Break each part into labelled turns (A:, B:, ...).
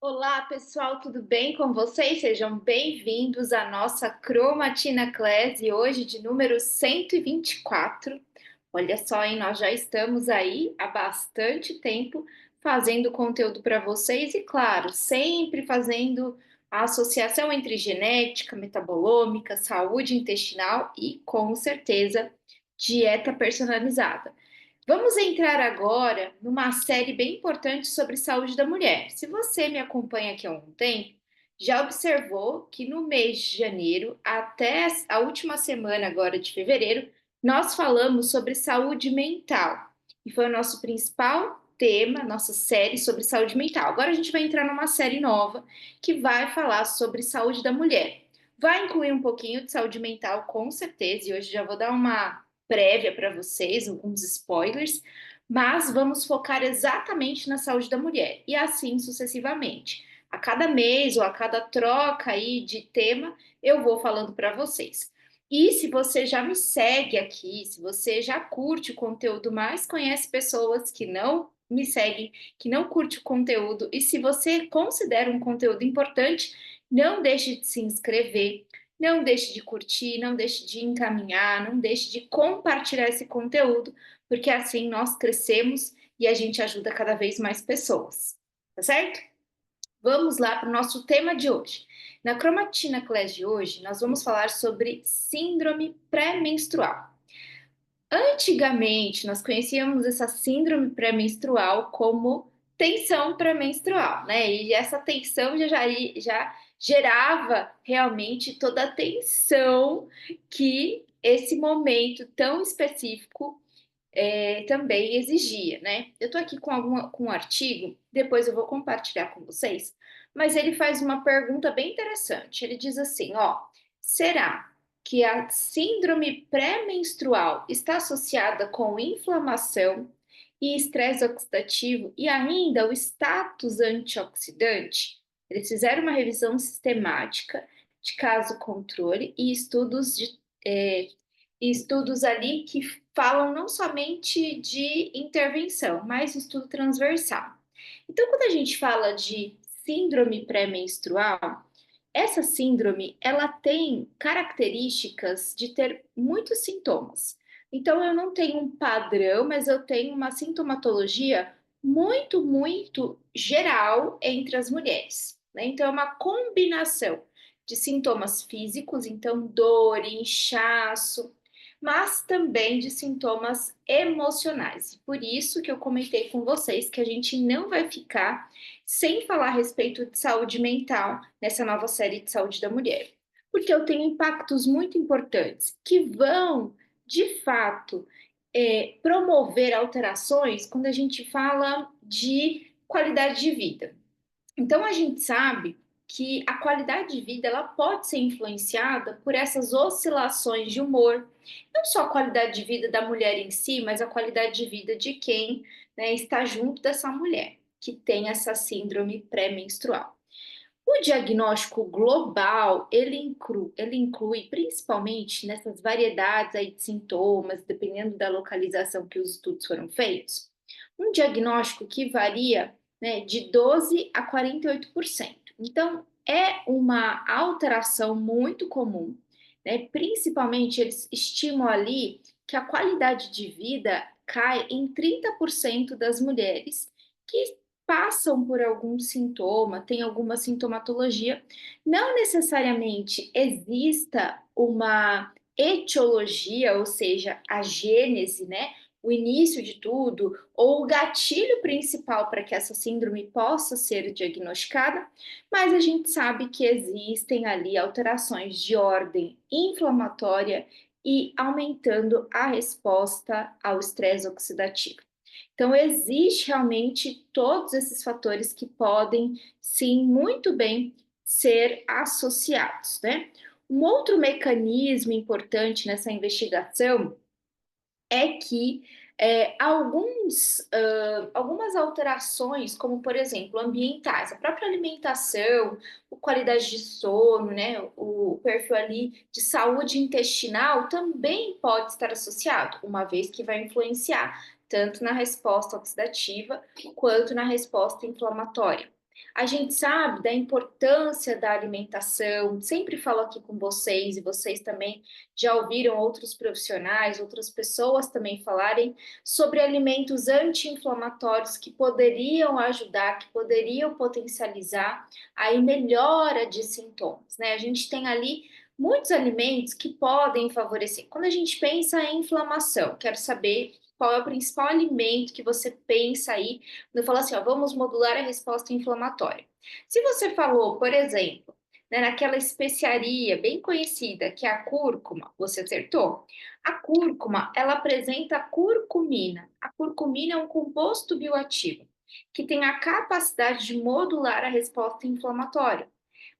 A: Olá, pessoal, tudo bem com vocês? Sejam bem-vindos à nossa Cromatina Class e hoje de número 124. Olha só, hein? Nós já estamos aí há bastante tempo fazendo conteúdo para vocês e, claro, sempre fazendo a associação entre genética, metabolômica, saúde intestinal e, com certeza, dieta personalizada. Vamos entrar agora numa série bem importante sobre saúde da mulher. Se você me acompanha aqui há um tempo, já observou que no mês de janeiro até a última semana agora de fevereiro, nós falamos sobre saúde mental. E foi o nosso principal tema, nossa série sobre saúde mental. Agora a gente vai entrar numa série nova que vai falar sobre saúde da mulher. Vai incluir um pouquinho de saúde mental, com certeza, e hoje já vou dar uma prévia para vocês, alguns spoilers, mas vamos focar exatamente na saúde da mulher e assim sucessivamente. A cada mês ou a cada troca aí de tema, eu vou falando para vocês. E se você já me segue aqui, se você já curte o conteúdo, mas conhece pessoas que não me seguem, que não curte o conteúdo, e se você considera um conteúdo importante, não deixe de se inscrever, não deixe de curtir, não deixe de encaminhar, não deixe de compartilhar esse conteúdo, porque assim nós crescemos e a gente ajuda cada vez mais pessoas, tá certo? Vamos lá para o nosso tema de hoje. Na Cromatina Class de hoje, nós vamos falar sobre síndrome pré-menstrual. Antigamente, nós conhecíamos essa síndrome pré-menstrual como tensão pré-menstrual, né? E essa tensão já gerava realmente toda a tensão que esse momento tão específico também exigia, né? Eu estou aqui com um artigo, depois eu vou compartilhar com vocês, mas ele faz uma pergunta bem interessante. Ele diz assim, ó, será que a síndrome pré-menstrual está associada com inflamação e estresse oxidativo e ainda o status antioxidante? Eles fizeram uma revisão sistemática de caso controle e estudos ali que falam não somente de intervenção, mas estudo transversal. Então, quando a gente fala de síndrome pré-menstrual, essa síndrome ela tem características de ter muitos sintomas. Então, eu não tenho um padrão, mas eu tenho uma sintomatologia muito geral entre as mulheres, né? Então, é uma combinação de sintomas físicos, então dor, inchaço, mas também de sintomas emocionais. Por isso que eu comentei com vocês que a gente não vai ficar sem falar a respeito de saúde mental nessa nova série de saúde da mulher, porque eu tenho impactos muito importantes que vão, de fato, promover alterações quando a gente fala de qualidade de vida. Então a gente sabe que a qualidade de vida ela pode ser influenciada por essas oscilações de humor, não só a qualidade de vida da mulher em si, mas a qualidade de vida de quem, né, está junto dessa mulher que tem essa síndrome pré-menstrual. O diagnóstico global ele inclui principalmente nessas variedades aí de sintomas, dependendo da localização que os estudos foram feitos, um diagnóstico que varia, né, de 12 a 48%. Então, é uma alteração muito comum, né? Principalmente eles estimam ali que a qualidade de vida cai em 30% das mulheres que passam por algum sintoma, tem alguma sintomatologia. Não necessariamente exista uma etiologia, ou seja, a gênese, né? O início de tudo, ou o gatilho principal para que essa síndrome possa ser diagnosticada, mas a gente sabe que existem ali alterações de ordem inflamatória e aumentando a resposta ao estresse oxidativo. Então, existe realmente todos esses fatores que podem, sim, muito bem ser associados, né? Um outro mecanismo importante nessa investigação é que algumas alterações, como por exemplo ambientais, a própria alimentação, a qualidade de sono, né, o perfil ali de saúde intestinal também pode estar associado, uma vez que vai influenciar tanto na resposta oxidativa quanto na resposta inflamatória. A gente sabe da importância da alimentação, sempre falo aqui com vocês, e vocês também já ouviram outros profissionais, outras pessoas também falarem sobre alimentos anti-inflamatórios que poderiam ajudar, que poderiam potencializar aí melhora de sintomas, né? A gente tem ali muitos alimentos que podem favorecer. Quando a gente pensa em inflamação, quero saber qual é o principal alimento que você pensa aí quando fala assim, ó, vamos modular a resposta inflamatória. Se você falou, por exemplo, né, naquela especiaria bem conhecida, que é a cúrcuma, você acertou? A cúrcuma, ela apresenta curcumina. A curcumina é um composto bioativo que tem a capacidade de modular a resposta inflamatória.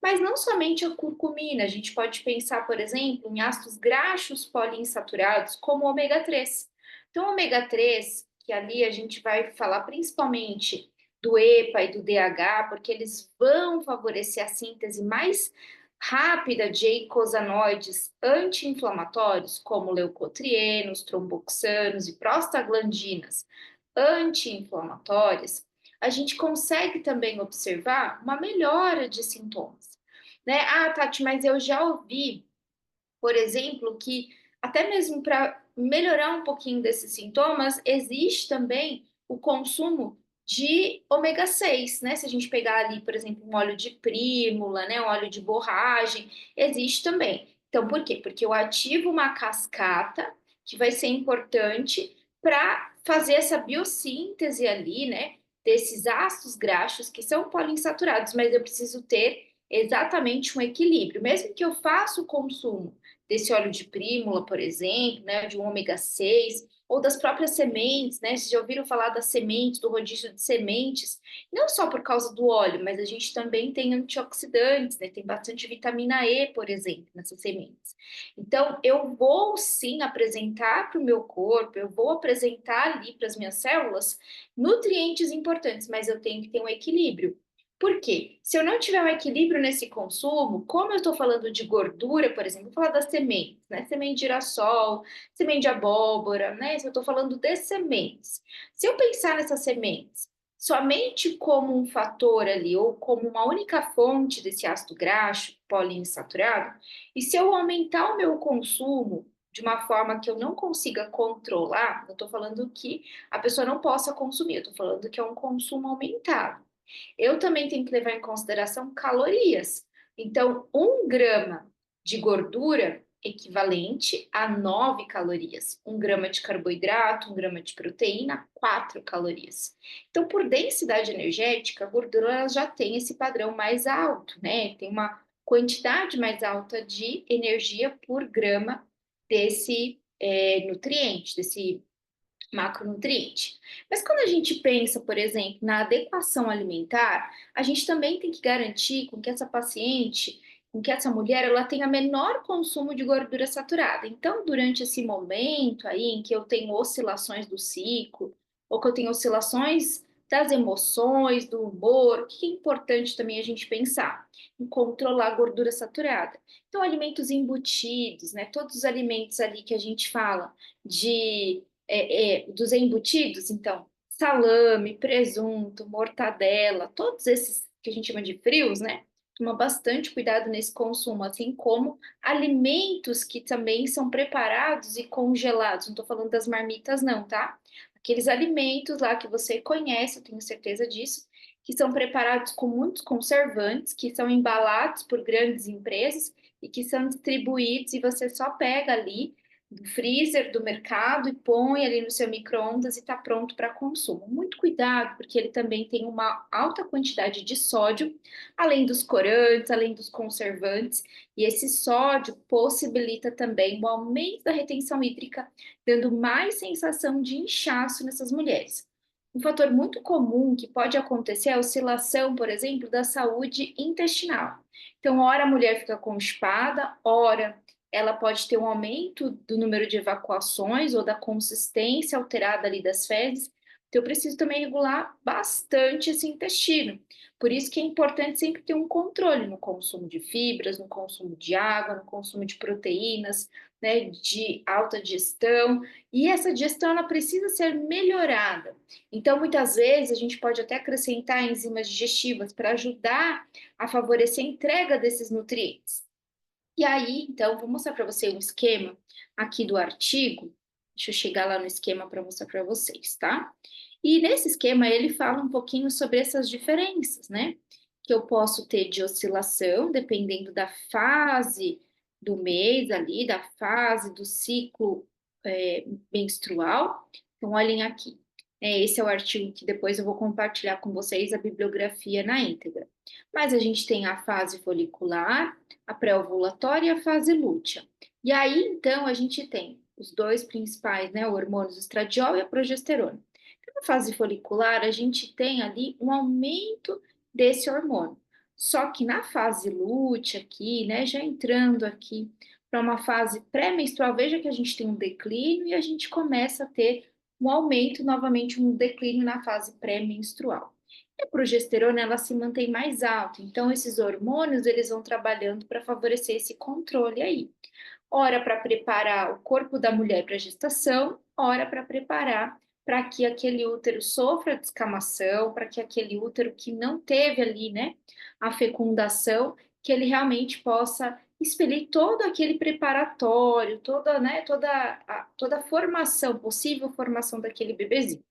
A: Mas não somente a curcumina, a gente pode pensar, por exemplo, em ácidos graxos poliinsaturados, como o ômega 3. Então, o ômega 3, que ali a gente vai falar principalmente do EPA e do DH, porque eles vão favorecer a síntese mais rápida de eicosanoides anti-inflamatórios, como leucotrienos, tromboxanos e prostaglandinas anti-inflamatórias, a gente consegue também observar uma melhora de sintomas, né? Ah, Tati, mas eu já ouvi, por exemplo, que até mesmo para melhorar um pouquinho desses sintomas, existe também o consumo de ômega 6, né? Se a gente pegar ali, por exemplo, um óleo de prímula, né, um óleo de borragem, existe também. Então, por quê? Porque eu ativo uma cascata que vai ser importante para fazer essa biossíntese ali, né, desses ácidos graxos que são poliinsaturados, mas eu preciso ter exatamente um equilíbrio. Mesmo que eu faça o consumo desse óleo de prímula, por exemplo, né, de um ômega 6, ou das próprias sementes, né? Vocês já ouviram falar das sementes, do rodízio de sementes, não só por causa do óleo, mas a gente também tem antioxidantes, né? Tem bastante vitamina E, por exemplo, nessas sementes. Então, eu vou sim apresentar para o meu corpo, eu vou apresentar ali para as minhas células nutrientes importantes, mas eu tenho que ter um equilíbrio. Por quê? Se eu não tiver um equilíbrio nesse consumo, como eu estou falando de gordura, por exemplo, vou falar das sementes, né? Semente de girassol, semente de abóbora, né? Se eu estou falando de sementes. Se eu pensar nessas sementes somente como um fator ali, ou como uma única fonte desse ácido graxo poliinsaturado, e se eu aumentar o meu consumo de uma forma que eu não consiga controlar, não estou falando que a pessoa não possa consumir, eu estou falando que é um consumo aumentado. Eu também tenho que levar em consideração calorias. Então, 1 grama de gordura equivalente a 9 calorias. 1 grama de carboidrato, 1 grama de proteína, 4 calorias. Então, por densidade energética, a gordura ela já tem esse padrão mais alto, né? Tem uma quantidade mais alta de energia por grama desse nutriente, desse macronutriente. Mas quando a gente pensa, por exemplo, na adequação alimentar, a gente também tem que garantir com que essa paciente, com que essa mulher, ela tenha menor consumo de gordura saturada. Então, durante esse momento aí em que eu tenho oscilações do ciclo, ou que eu tenho oscilações das emoções, do humor, o que é importante também a gente pensar? Em controlar a gordura saturada. Então, alimentos embutidos, né? Todos os alimentos ali que a gente fala de dos embutidos, então, salame, presunto, mortadela, todos esses que a gente chama de frios, né? Toma bastante cuidado nesse consumo, assim como alimentos que também são preparados e congelados. Não estou falando das marmitas, não, tá? Aqueles alimentos lá que você conhece, eu tenho certeza disso, que são preparados com muitos conservantes, que são embalados por grandes empresas e que são distribuídos e você só pega ali do freezer do mercado e põe ali no seu micro-ondas e está pronto para consumo. Muito cuidado, porque ele também tem uma alta quantidade de sódio, além dos corantes, além dos conservantes, e esse sódio possibilita também o aumento da retenção hídrica, dando mais sensação de inchaço nessas mulheres. Um fator muito comum que pode acontecer é a oscilação, por exemplo, da saúde intestinal. Então, ora a mulher fica constipada, ora ela pode ter um aumento do número de evacuações ou da consistência alterada ali das fezes. Então, eu preciso também regular bastante esse intestino. Por isso que é importante sempre ter um controle no consumo de fibras, no consumo de água, no consumo de proteínas, né, de alta digestão, e essa digestão ela precisa ser melhorada. Então, muitas vezes, a gente pode até acrescentar enzimas digestivas para ajudar a favorecer a entrega desses nutrientes. E aí, então, vou mostrar para você um esquema aqui do artigo. Deixa eu chegar lá no esquema para mostrar para vocês, tá? E nesse esquema ele fala um pouquinho sobre essas diferenças, né? Que eu posso ter de oscilação, dependendo da fase do mês ali, da fase do ciclo menstrual. Então, olhem aqui. Esse é o artigo que depois eu vou compartilhar com vocês a bibliografia na íntegra. Mas a gente tem a fase folicular, a pré-ovulatória e a fase lútea. E aí, então, a gente tem os dois principais, né, hormônios, o estradiol e a progesterona. Então, na fase folicular, a gente tem ali um aumento desse hormônio. Só que na fase lútea aqui, né, já entrando aqui para uma fase pré-menstrual, veja que a gente tem um declínio e a gente começa a ter um aumento, novamente um declínio na fase pré-menstrual. E a progesterona, ela se mantém mais alta, então esses hormônios, eles vão trabalhando para favorecer esse controle aí. Ora para preparar o corpo da mulher para a gestação, ora para preparar para que aquele útero sofra descamação, para que aquele útero que não teve ali, né, a fecundação, que ele realmente possa expelir todo aquele preparatório, toda, né, toda a formação, possível formação daquele bebezinho.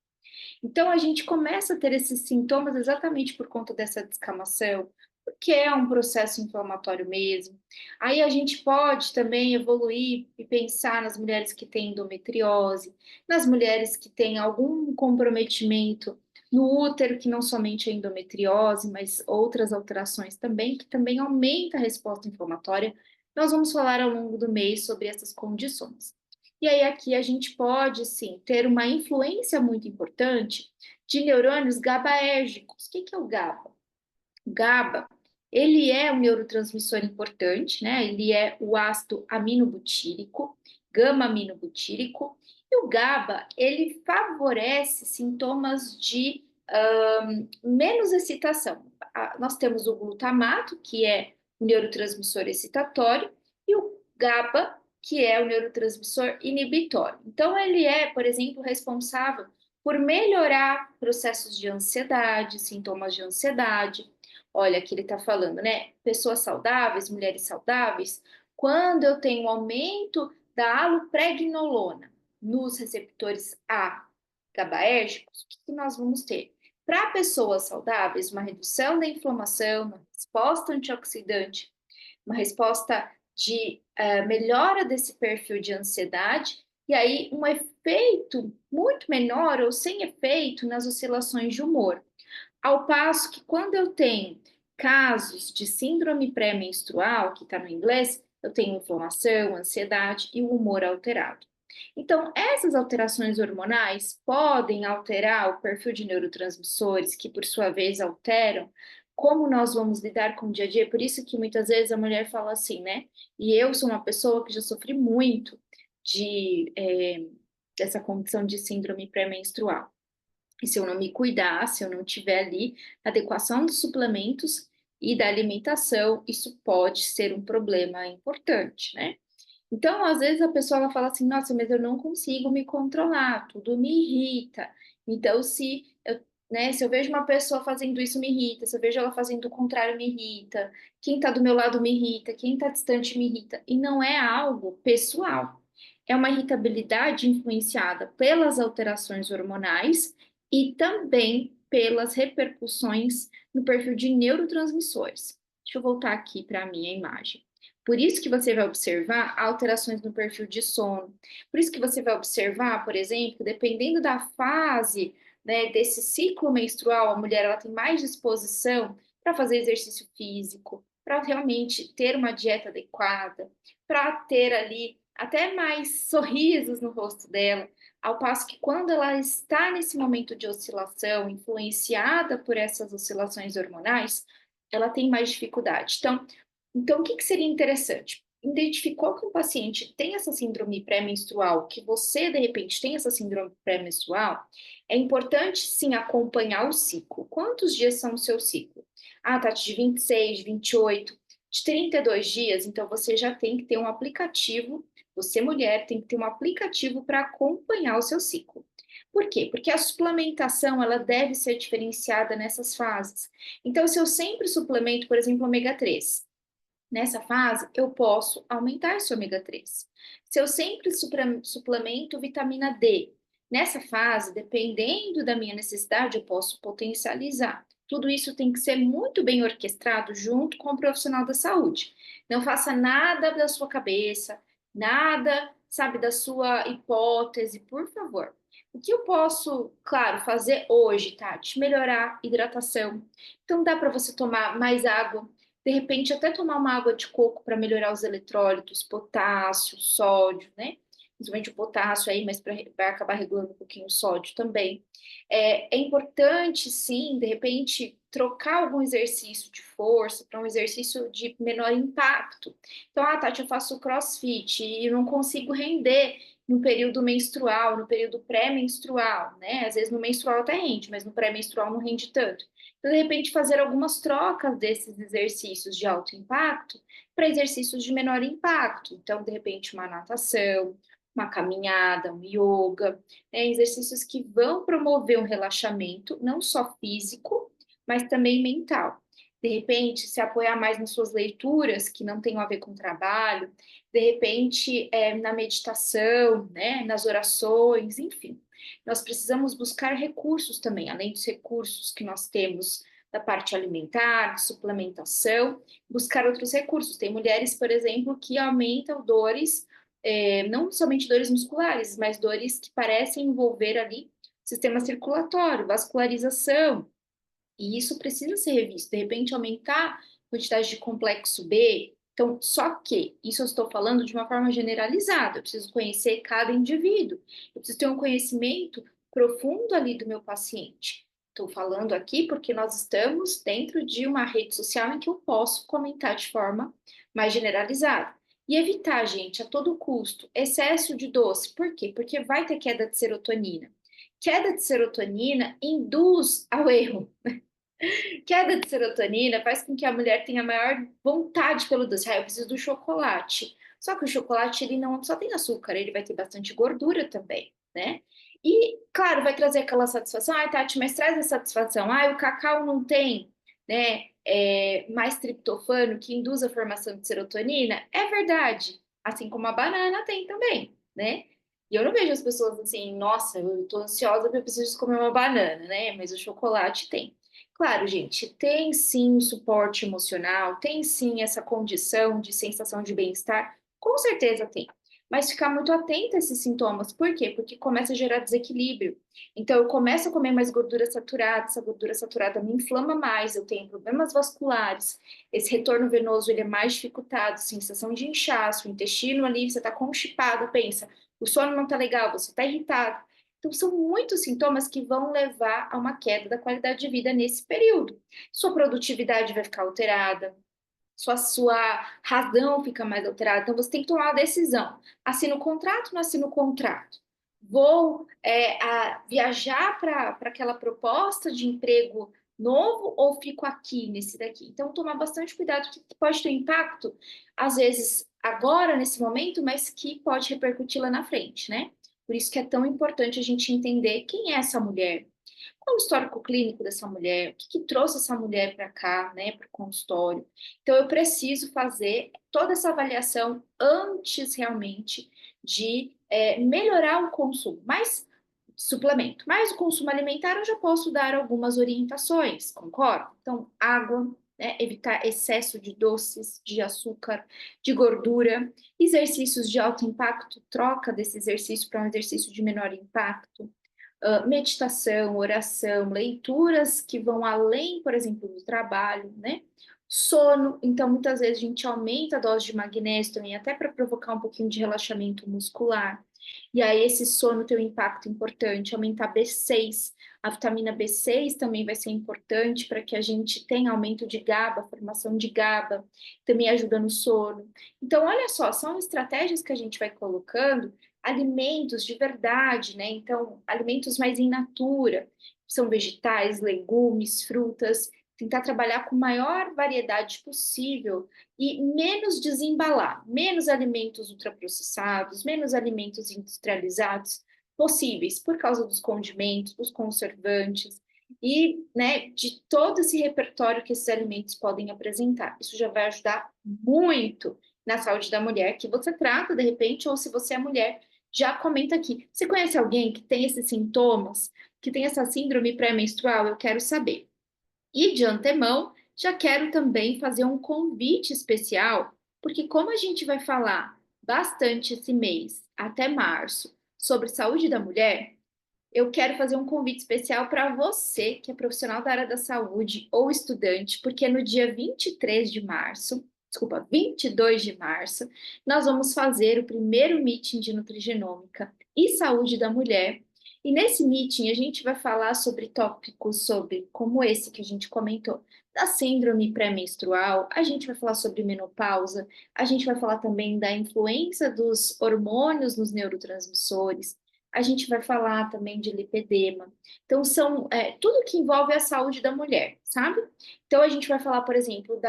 A: Então, a gente começa a ter esses sintomas exatamente por conta dessa descamação, porque é um processo inflamatório mesmo. Aí a gente pode também evoluir e pensar nas mulheres que têm endometriose, nas mulheres que têm algum comprometimento no útero, que não somente a endometriose, mas outras alterações também, que também aumenta a resposta inflamatória. Nós vamos falar ao longo do mês sobre essas condições. E aí aqui a gente pode, sim, ter uma influência muito importante de neurônios GABAérgicos. O que que é o GABA? O GABA, ele é um neurotransmissor importante, né? Ele é o ácido aminobutírico, gama-aminobutírico, e o GABA, ele favorece sintomas de menos excitação. Nós temos o glutamato, que é o neurotransmissor excitatório, e o GABA, que é o neurotransmissor inibitório. Então, ele é, por exemplo, responsável por melhorar processos de ansiedade, sintomas de ansiedade. Olha, aqui ele está falando, né? Pessoas saudáveis, mulheres saudáveis, quando eu tenho um aumento da alopregnolona nos receptores A GABAérgicos, o que nós vamos ter? Para pessoas saudáveis, uma redução da inflamação, uma resposta antioxidante, uma resposta de melhora desse perfil de ansiedade, e aí um efeito muito menor ou sem efeito nas oscilações de humor. Ao passo que quando eu tenho casos de síndrome pré-menstrual, que está no inglês, eu tenho inflamação, ansiedade e o humor alterado. Então, essas alterações hormonais podem alterar o perfil de neurotransmissores, que por sua vez alteram como nós vamos lidar com o dia a dia. Por isso que muitas vezes a mulher fala assim, né? E eu sou uma pessoa que já sofri muito dessa condição de síndrome pré-menstrual. E se eu não me cuidar, se eu não tiver ali a adequação dos suplementos e da alimentação, isso pode ser um problema importante, né? Então, às vezes a pessoa ela fala assim, nossa, mas eu não consigo me controlar, tudo me irrita. Então, se eu vejo uma pessoa fazendo isso, me irrita, se eu vejo ela fazendo o contrário, me irrita, quem está do meu lado me irrita, quem está distante me irrita. E não é algo pessoal, é uma irritabilidade influenciada pelas alterações hormonais e também pelas repercussões no perfil de neurotransmissores. Deixa eu voltar aqui para a minha imagem. Por isso que você vai observar alterações no perfil de sono. Por isso que você vai observar, por exemplo, dependendo da fase, né, desse ciclo menstrual, a mulher ela tem mais disposição para fazer exercício físico, para realmente ter uma dieta adequada, para ter ali até mais sorrisos no rosto dela, ao passo que quando ela está nesse momento de oscilação, influenciada por essas oscilações hormonais, ela tem mais dificuldade. Então, o que seria interessante? Identificou que um paciente tem essa síndrome pré-menstrual, que você, de repente, tem essa síndrome pré-menstrual, é importante, sim, acompanhar o ciclo. Quantos dias são o seu ciclo? Ah, Tati, de 26, 28, de 32 dias, então você já tem que ter um aplicativo Você, mulher, tem que ter um aplicativo para acompanhar o seu ciclo. Por quê? Porque a suplementação, ela deve ser diferenciada nessas fases. Então, se eu sempre suplemento, por exemplo, ômega 3, nessa fase, eu posso aumentar esse ômega 3. Se eu sempre suplemento vitamina D, nessa fase, dependendo da minha necessidade, eu posso potencializar. Tudo isso tem que ser muito bem orquestrado junto com o profissional da saúde. Não faça nada da sua cabeça, nada, sabe, da sua hipótese, por favor. O que eu posso, claro, fazer hoje, Tati? Melhorar a hidratação. Então, dá para você tomar mais água, de repente até tomar uma água de coco para melhorar os eletrólitos, potássio, sódio, né? Principalmente o potássio aí, mas vai acabar regulando um pouquinho o sódio também. É importante, sim, de repente, trocar algum exercício de força para um exercício de menor impacto. Então, Tati, eu faço crossfit e não consigo render no período menstrual, no período pré-menstrual, né? Às vezes no menstrual até rende, mas no pré-menstrual não rende tanto. Então, de repente, fazer algumas trocas desses exercícios de alto impacto para exercícios de menor impacto. Então, de repente, uma natação, uma caminhada, um yoga, né? Exercícios que vão promover um relaxamento, não só físico, mas também mental. De repente, se apoiar mais nas suas leituras, que não tenham a ver com o trabalho, de repente, na meditação, né? Nas orações, enfim. Nós precisamos buscar recursos também, além dos recursos que nós temos da parte alimentar, de suplementação, buscar outros recursos. Tem mulheres, por exemplo, que aumentam dores, não somente dores musculares, mas dores que parecem envolver ali sistema circulatório, vascularização, e isso precisa ser revisto. De repente, aumentar a quantidade de complexo B. Então, só que isso eu estou falando de uma forma generalizada. Eu preciso conhecer cada indivíduo. Eu preciso ter um conhecimento profundo ali do meu paciente. Estou falando aqui porque nós estamos dentro de uma rede social em que eu posso comentar de forma mais generalizada. E evitar, gente, a todo custo, excesso de doce. Por quê? Porque vai ter queda de serotonina. Queda de serotonina induz ao erro. Queda de serotonina faz com que a mulher tenha maior vontade pelo doce. Eu preciso do chocolate. Só que o chocolate, ele não só tem açúcar, ele vai ter bastante gordura também, né? E, claro, vai trazer aquela satisfação. Tati, mas traz a satisfação. O cacau não tem, né, mais triptofano que induz a formação de serotonina? É verdade. Assim como a banana tem também, né? E eu não vejo as pessoas assim, nossa, eu tô ansiosa porque eu preciso comer uma banana, né? Mas o chocolate tem. Claro, gente, tem sim o suporte emocional, tem sim essa condição de sensação de bem-estar, com certeza tem. Mas ficar muito atento a esses sintomas, por quê? Porque começa a gerar desequilíbrio. Então, eu começo a comer mais gordura saturada, essa gordura saturada me inflama mais, eu tenho problemas vasculares, esse retorno venoso ele é mais dificultado, sensação de inchaço, o intestino ali, você está constipado, pensa, o sono não está legal, você está irritado. Então, são muitos sintomas que vão levar a uma queda da qualidade de vida nesse período. Sua produtividade vai ficar alterada, sua razão fica mais alterada. Então, você tem que tomar uma decisão. Assino o contrato, não assino o contrato? Vou viajar para aquela proposta de emprego novo ou fico aqui nesse daqui? Então, tomar bastante cuidado, que pode ter impacto, às vezes, agora, nesse momento, mas que pode repercutir lá na frente, né? Por isso que é tão importante a gente entender quem é essa mulher, qual o histórico clínico dessa mulher, o que trouxe essa mulher para cá, né, para o consultório. Então, eu preciso fazer toda essa avaliação antes realmente de melhorar o consumo, mais suplemento. Mas o consumo alimentar eu já posso dar algumas orientações, concorda? Então, água, né, evitar excesso de doces, de açúcar, de gordura, exercícios de alto impacto, troca desse exercício para um exercício de menor impacto, meditação, oração, leituras que vão além, por exemplo, do trabalho, né? Sono, então muitas vezes a gente aumenta a dose de magnésio também, até para provocar um pouquinho de relaxamento muscular. E aí esse sono tem um impacto importante, aumentar B6. A vitamina B6 também vai ser importante para que a gente tenha aumento de GABA, formação de GABA, também ajuda no sono. Então, olha só, são estratégias que a gente vai colocando alimentos de verdade, né? Então, alimentos mais in natura, são vegetais, legumes, frutas, tentar trabalhar com maior variedade possível e menos desembalar, menos alimentos ultraprocessados, menos alimentos industrializados possíveis, por causa dos condimentos, dos conservantes e, né, de todo esse repertório que esses alimentos podem apresentar. Isso já vai ajudar muito na saúde da mulher que você trata, de repente, ou se você é mulher, já comenta aqui. Você conhece alguém que tem esses sintomas, que tem essa síndrome pré-menstrual? Eu quero saber. E de antemão, já quero também fazer um convite especial, porque como a gente vai falar bastante esse mês, até março, sobre saúde da mulher, eu quero fazer um convite especial para você, que é profissional da área da saúde ou estudante, porque no dia 23 de março, desculpa, 22 de março, nós vamos fazer o primeiro meeting de nutrigenômica e saúde da mulher. E nesse meeting a gente vai falar sobre tópicos sobre como esse que a gente comentou, da síndrome pré-menstrual, a gente vai falar sobre menopausa, a gente vai falar também da influência dos hormônios nos neurotransmissores, a gente vai falar também de lipedema. Então, são tudo que envolve a saúde da mulher, sabe? Então, a gente vai falar, por exemplo,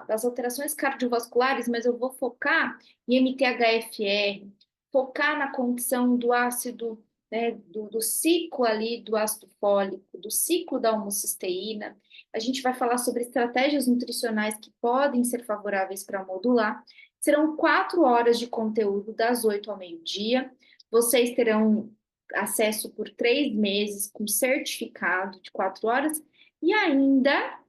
A: das alterações cardiovasculares, mas eu vou focar em MTHFR, focar na condição do ácido, né, do ciclo ali do ácido fólico, do ciclo da homocisteína. A gente vai falar sobre estratégias nutricionais que podem ser favoráveis para modular. Serão 4 horas de conteúdo das 8 ao meio-dia. Vocês terão acesso por 3 meses com certificado de 4 horas e ainda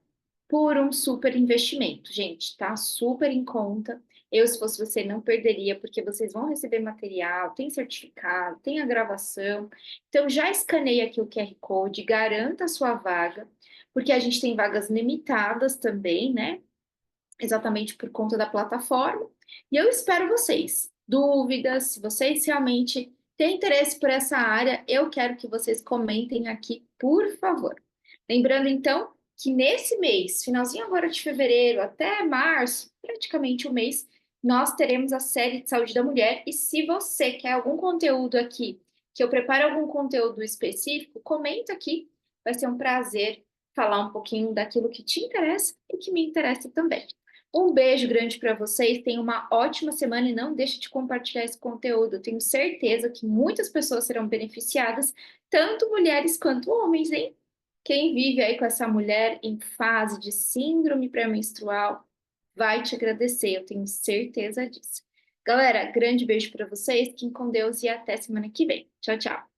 A: por um super investimento, gente, tá? Super em conta. Eu, se fosse você, não perderia, porque vocês vão receber material, tem certificado, tem a gravação. Então, já escaneie aqui o QR Code, garanta a sua vaga, porque a gente tem vagas limitadas também, né? Exatamente por conta da plataforma. E eu espero vocês. Dúvidas, se vocês realmente têm interesse por essa área, eu quero que vocês comentem aqui, por favor. Lembrando, então, que nesse mês, finalzinho agora de fevereiro até março, praticamente um mês, nós teremos a série de saúde da mulher. E se você quer algum conteúdo aqui, que eu prepare algum conteúdo específico, comenta aqui. Vai ser um prazer falar um pouquinho daquilo que te interessa e que me interessa também. Um beijo grande para vocês, tenham uma ótima semana e não deixe de compartilhar esse conteúdo. Eu tenho certeza que muitas pessoas serão beneficiadas, tanto mulheres quanto homens, hein? Quem vive aí com essa mulher em fase de síndrome pré-menstrual vai te agradecer, eu tenho certeza disso. Galera, grande beijo para vocês, fiquem com Deus e até semana que vem. Tchau, tchau.